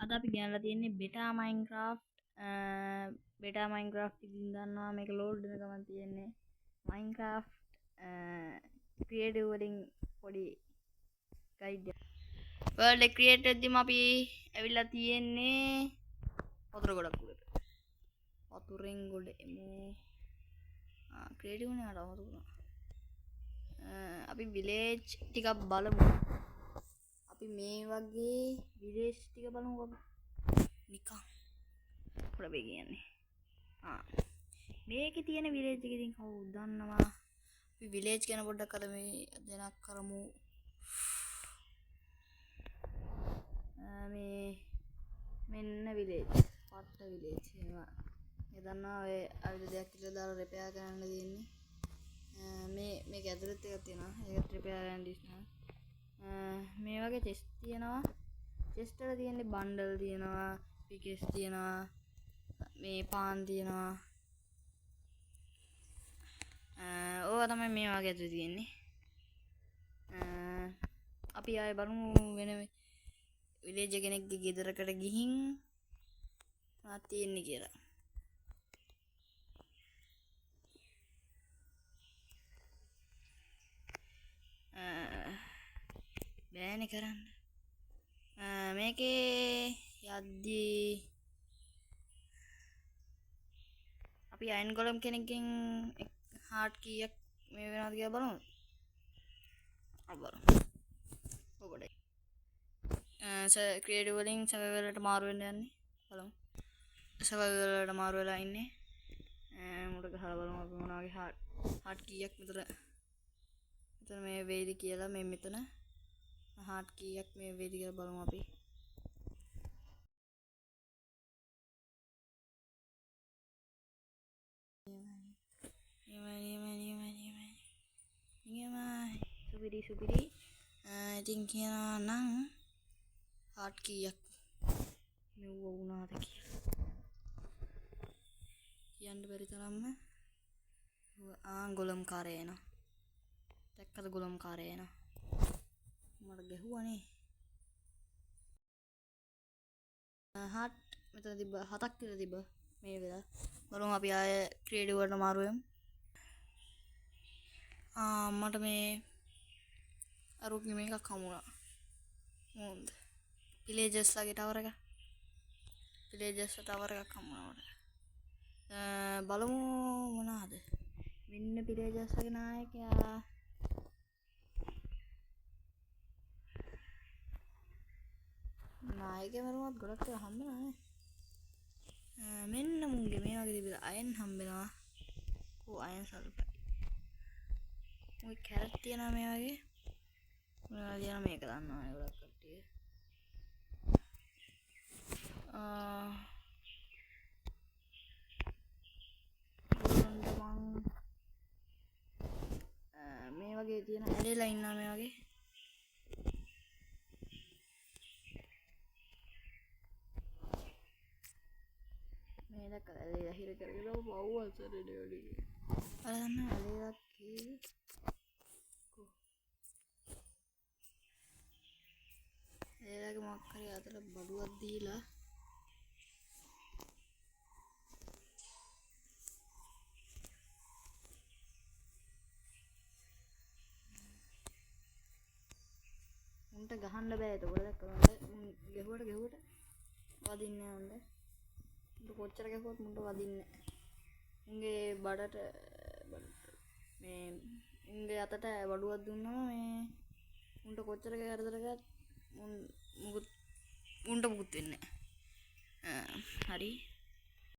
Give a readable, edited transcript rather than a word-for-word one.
අද අපි ගෙනල්ලා තියෙන්නේ බෙටා මයින්ක්‍රාෆ්ට් බෙටා මයින්ක්‍රාෆ්ට් ඉතින් දන්නවා මේක ලෝඩ් වෙන ගමන් තියෙන්නේ මයින්ක්‍රාෆ්ට් ක්‍රියේටිව් වලින් පොඩි ගයිඩ් එක. වර්ල්ඩ් එක ක්‍රියේට් වෙද්දිම අපි ඇවිල්ලා තියෙන්නේ වතුර ගොඩක් උඩට. වතුරෙන් ගොඩ එමු. ක්‍රියේටිව් නේ අර වතුර. අපි විලේජ් ටිකක් බලමු. අපි මේ වගේ විලේජ් ටික බලමු නිකන්. පොඩ බේ කියන්නේ. මේකේ තියෙන විලේජ් එක ඉතින් කවුද දන්නවා? අපි විලේජ් ගැන පොඩ්ඩක් අද මේ දෙනක් කරමු. මේ මෙන්න විලේජ්. පට්ට විලේජ් ඒවා. මේ දන්නවා ඔය අවිද දෙයක් කියලා දාලා රිපෙයාර් කරන්න තියෙන්නේ. මේක ඇතුළත් එකක් තියෙනවා. ඒකත් රිපෙයාර් කරන්න දිස්නවා. මේ වගේ චෙස්ට් තියෙනවා. චෙස්ට් වල තියෙන්නේ බන්ඩල් තියෙනවා, පිකෙස් තියෙනවා, මේ පාන් තියෙනවා. ඕවා තමයි මේ වගේ ඇතුළේ තියෙන්නේ. අපි ආයේ බලමු වෙන විලේජ් කෙනෙක්ගේ ගෙදරකට ගිහින් මොනවද තියෙන්නේ කියලා. බෑනේ කරන්න. මේකේ යද්දී අපි අයන් ගොලම් කෙනෙක්ගෙන් හાર્ට් කීයක් මේ වෙනවද කියලා බලමු. බලමු. ඔබට. ක්‍රියේටිව් වලින් සර්වයිවල් වලට මාරු වෙන්න යන්නේ. බලමු. සර්වයිවල් වලට මාරු වෙලා ඉන්නේ. මුල ගහලා බලමු අපි මොන වගේ හાર્ට් කීයක් මෙතන මේ වේද කියලා මේ මෙතන හાર્ට් කීයක් මේ වේද කියලා බලමු අපි. සුපිරි ඉතින් කියනවා නම් හાર્ට් කීයක් මෙව්ව වුණාද කියලා කියන්න බැරි තරම්ම ගොලම් කාරය එනවා. දැක්කද ගොලම් කාරය එනවා. මට ගැහුවානේ. හાર્ට් මෙතන තිබ්බ 7ක් කියලා තිබ්බ මේ වෙලාව. බලමු අපි ආය ක්‍රියේටිව් වලට මාරු වෙමු. මට මේ අරුක්ගේ මේකක් හමුණා. මොන්ද? විලේජර්ස් ලගේ ටවර් එක. විලේජර්ස් ටවර් එකක් හමුණා මට. බලමු මොනවාද? මෙන්න විලේජර්ස් ලගේ නායකයා. නායකයා මරුවත් ගොඩක් ඒවා හම්බෙනවා නේ. මෙන්න මුන්ගේ මේ වගේ තිබිලා අයන් හම්බෙනවා. අයන් සල්පයි. ඔය කැරට් තියනවා මේ වගේ. මොනවා කියන මේක දන්නවනේ ගොඩක් කට්ටිය. මේ වගේ තියෙන ඇලේලා ඉන්නවා මේ වගේ. මේ දැක්කද ඇලේලා හිර කරගෙන පව් අසරේ ඩේඩි. අර දන්න ඇලේලා කී එයාගේ මොකක් හරි අතට බඩුවක් දීලා උන්ට ගහන්න බෑ. එතකොට දැක්කද ගැහුවට වදින්නේ නැහැ උන්ට. උන්ට කොච්චර ගැහුවත් මුන්ට වදින්නේ නැහැ. උන්ගේ බඩට මේ උන්ගේ අතට බඩුවක් දුන්නම මේ උන්ට කොච්චර කරදර කරත් උන්ට මුකුත් වෙන්නේ නැහැ. හරි